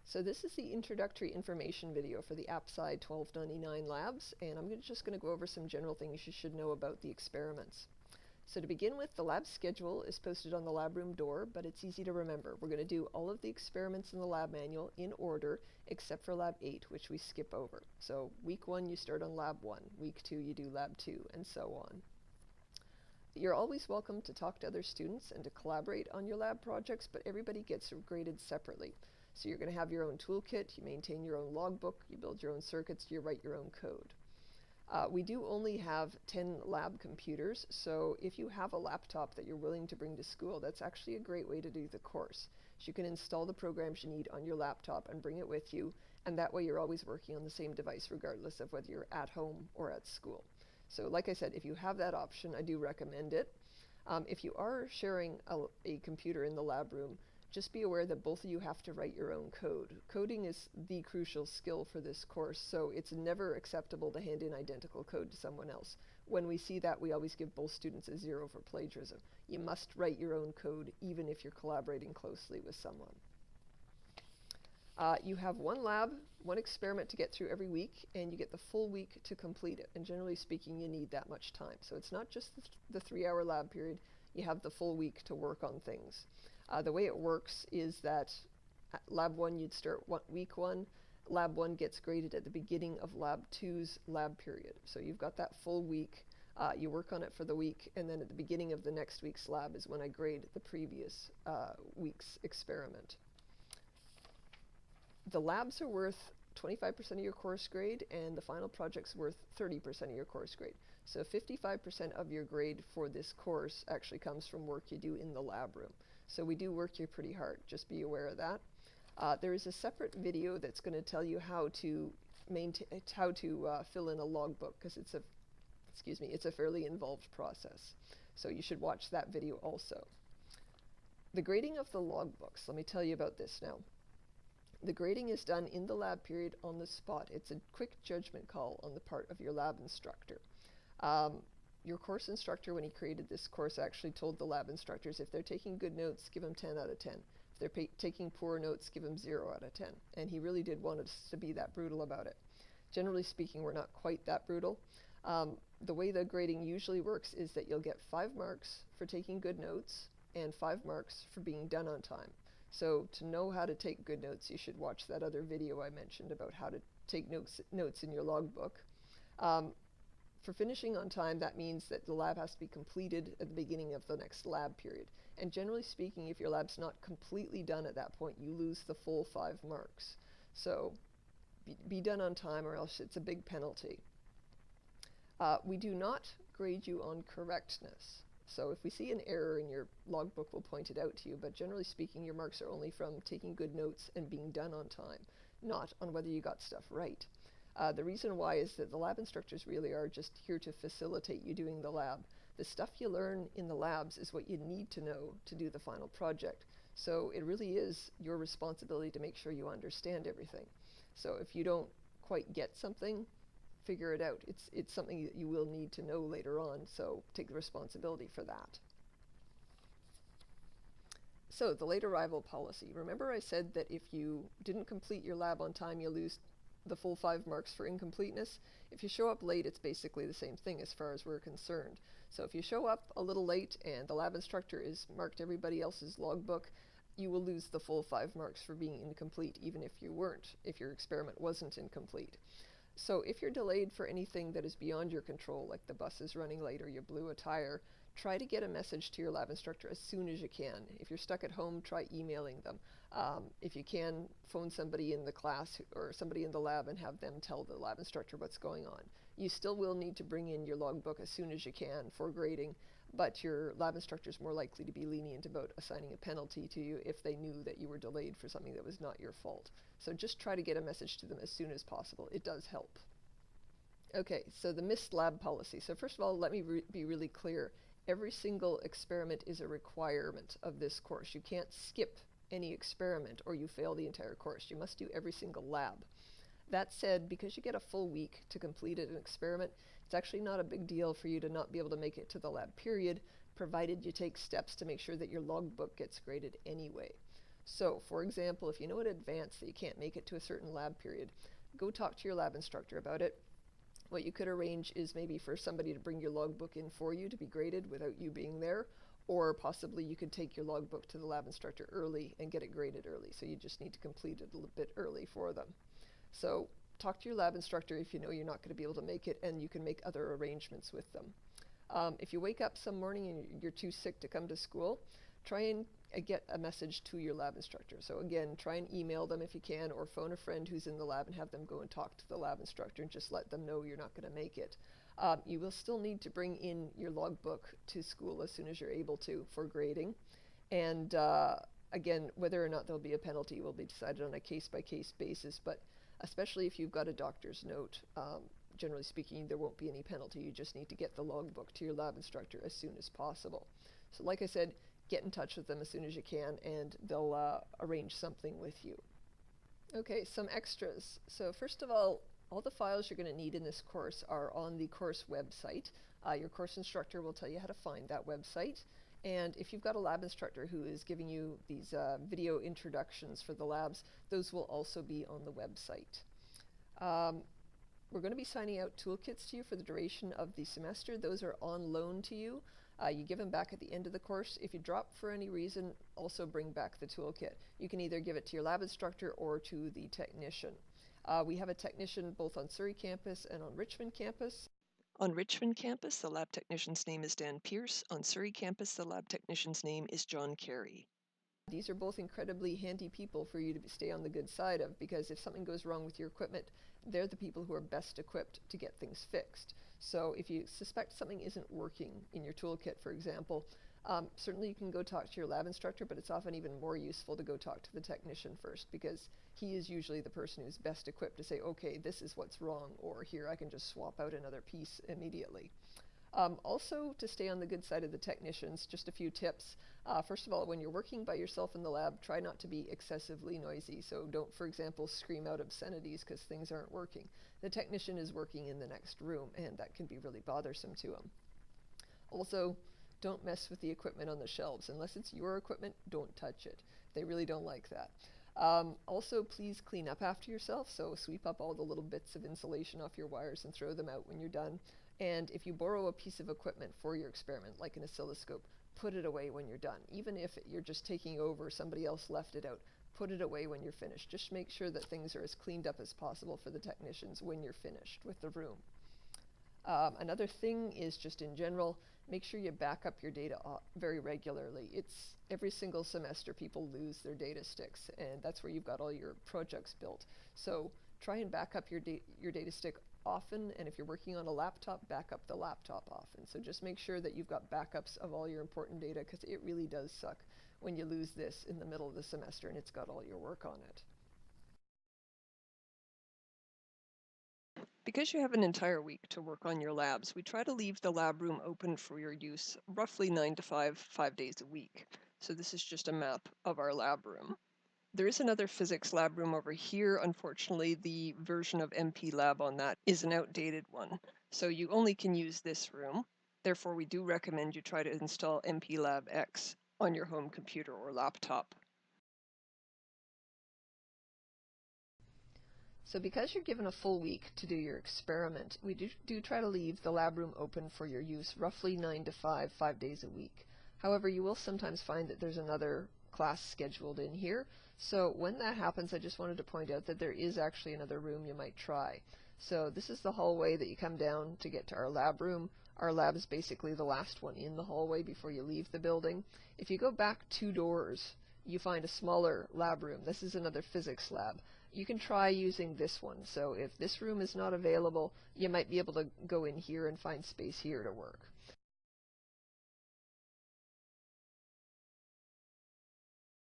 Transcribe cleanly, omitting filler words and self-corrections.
So this is the introductory information video for the Apsc 1299 labs, and I'm just going to go over some general things you should know about the experiments. So to begin with, the lab schedule is posted on the lab room door, but it's easy to remember. We're going to do all of the experiments in the lab manual in order, except for lab 8, which we skip over. So week 1, you start on lab 1. Week 2, you do lab 2, and so on. You're always welcome to talk to other students and to collaborate on your lab projects, but everybody gets graded separately. So you're going to have your own toolkit, you maintain your own logbook, you build your own circuits, you write your own code. We do only have 10 lab computers, so if you have a laptop that you're willing to bring to school, that's actually a great way to do the course. So you can install the programs you need on your laptop and bring it with you, and that way you're always working on the same device regardless of whether you're at home or at school. So like I said, if you have that option, I do recommend it. If you are sharing a computer in the lab room, just be aware that both of you have to write your own code. Coding is the crucial skill for this course, so it's never acceptable to hand in identical code to someone else. When we see that, we always give both students a 0 for plagiarism. You must write your own code, even if you're collaborating closely with someone. You have one lab, one experiment to get through every week, and you get the full week to complete it. And generally speaking, you need that much time. So it's not just the 3-hour lab period, you have the full week to work on things. The way it works is that at lab 1, you'd start week 1. Lab 1 gets graded at the beginning of lab 2's lab period. So you've got that full week. You work on it for the week, and then at the beginning of the next week's lab is when I grade the previous week's experiment. The labs are worth 25% of your course grade, and the final project's worth 30% of your course grade. So 55% of your grade for this course actually comes from work you do in the lab room. So we do work you pretty hard, just be aware of that. There is a separate video that's going to tell you how to fill in a logbook, because it's a fairly involved process. So you should watch that video also. The grading of the logbooks, let me tell you about this now. The grading is done in the lab period on the spot. It's a quick judgment call on the part of your lab instructor. Your course instructor, when he created this course, actually told the lab instructors if they're taking good notes, give them 10 out of 10. If they're taking poor notes, give them 0 out of 10. And he really did want us to be that brutal about it. Generally speaking, we're not quite that brutal. The way the grading usually works is that you'll get 5 marks for taking good notes and 5 marks for being done on time. So to know how to take good notes, you should watch that other video I mentioned about how to take notes in your logbook. For finishing on time, that means that the lab has to be completed at the beginning of the next lab period. And generally speaking, if your lab's not completely done at that point, you lose the full 5 marks. So be done on time, or else it's a big penalty. We do not grade you on correctness. So if we see an error in your logbook, we'll point it out to you, but generally speaking, your marks are only from taking good notes and being done on time, not on whether you got stuff right. The reason why is that the lab instructors really are just here to facilitate you doing the lab. The stuff you learn in the labs is what you need to know to do the final project. So it really is your responsibility to make sure you understand everything. So if you don't quite get something, figure it out. It's something that you will need to know later on, so take the responsibility for that. So the late arrival policy. Remember I said that if you didn't complete your lab on time, you lose the full 5 marks for incompleteness. If you show up late, it's basically the same thing as far as we're concerned. So if you show up a little late and the lab instructor is marked everybody else's logbook, you will lose the full 5 marks for being incomplete, even if your experiment wasn't incomplete. So if you're delayed for anything that is beyond your control, like the bus is running late or you blew a tire, try to get a message to your lab instructor as soon as you can. If you're stuck at home, try emailing them. If you can, phone somebody in the class or somebody in the lab and have them tell the lab instructor what's going on. You still will need to bring in your logbook as soon as you can for grading, but your lab instructor is more likely to be lenient about assigning a penalty to you if they knew that you were delayed for something that was not your fault. So just try to get a message to them as soon as possible. It does help. Okay, so the missed lab policy. So first of all, let me be really clear. Every single experiment is a requirement of this course. You can't skip any experiment or you fail the entire course. You must do every single lab. That said, because you get a full week to complete an experiment, it's actually not a big deal for you to not be able to make it to the lab period, provided you take steps to make sure that your logbook gets graded anyway. So, for example, if you know in advance that you can't make it to a certain lab period, go talk to your lab instructor about it. What you could arrange is maybe for somebody to bring your logbook in for you to be graded without you being there, or possibly you could take your logbook to the lab instructor early and get it graded early, so you just need to complete it a little bit early for them. So talk to your lab instructor if you know you're not going to be able to make it, and you can make other arrangements with them. If you wake up some morning and you're too sick to come to school, try and get a message to your lab instructor. So again, try and email them if you can, or phone a friend who's in the lab and have them go and talk to the lab instructor and just let them know you're not going to make it. You will still need to bring in your logbook to school as soon as you're able to for grading. And again, whether or not there'll be a penalty will be decided on a case-by-case basis, but especially if you've got a doctor's note, generally speaking, there won't be any penalty. You just need to get the logbook to your lab instructor as soon as possible. So like I said, get in touch with them as soon as you can, and they'll arrange something with you. Okay, some extras. So first of all the files you're going to need in this course are on the course website. Your course instructor will tell you how to find that website. And if you've got a lab instructor who is giving you these video introductions for the labs, those will also be on the website. We're going to be signing out toolkits to you for the duration of the semester. Those are on loan to you. You give them back at the end of the course. If you drop for any reason, also bring back the toolkit. You can either give it to your lab instructor or to the technician. We have a technician both on Surrey campus and on Richmond campus. On Richmond campus, the lab technician's name is Dan Pierce. On Surrey campus, the lab technician's name is John Carey. These are both incredibly handy people for you to stay on the good side of, because if something goes wrong with your equipment, they're the people who are best equipped to get things fixed. So if you suspect something isn't working in your toolkit, for example, certainly you can go talk to your lab instructor, but it's often even more useful to go talk to the technician first, because he is usually the person who's best equipped to say, okay, this is what's wrong, or here I can just swap out another piece immediately. Also, to stay on the good side of the technicians, just a few tips. First of all, when you're working by yourself in the lab, try not to be excessively noisy. So don't, for example, scream out obscenities because things aren't working. The technician is working in the next room, and that can be really bothersome to him. Also, don't mess with the equipment on the shelves. Unless it's your equipment, don't touch it. They really don't like that. Also, please clean up after yourself. So sweep up all the little bits of insulation off your wires and throw them out when you're done. And if you borrow a piece of equipment for your experiment, like an oscilloscope, put it away when you're done. Even if you're just taking over, somebody else left it out, put it away when you're finished. Just make sure that things are as cleaned up as possible for the technicians when you're finished with the room. Another thing is just in general, make sure you back up your data very regularly. It's every single semester people lose their data sticks, and that's where you've got all your projects built. So try and back up your data stick often, and if you're working on a laptop, back up the laptop often. So just make sure that you've got backups of all your important data, because it really does suck when you lose this in the middle of the semester and it's got all your work on it. Because you have an entire week to work on your labs, we try to leave the lab room open for your use roughly 9 to 5 days a week. So this is just a map of our lab room. There is another physics lab room over here. Unfortunately, the version of MP Lab on that is an outdated one. So you only can use this room. Therefore, we do recommend you try to install MP Lab X on your home computer or laptop. So because you're given a full week to do your experiment, we do try to leave the lab room open for your use roughly 9 to 5 days a week. However, you will sometimes find that there's another class scheduled in here. So when that happens, I just wanted to point out that there is actually another room you might try. So this is the hallway that you come down to get to our lab room. Our lab is basically the last one in the hallway before you leave the building. If you go back 2 doors, you find a smaller lab room. This is another physics lab. You can try using this one. So if this room is not available, you might be able to go in here and find space here to work.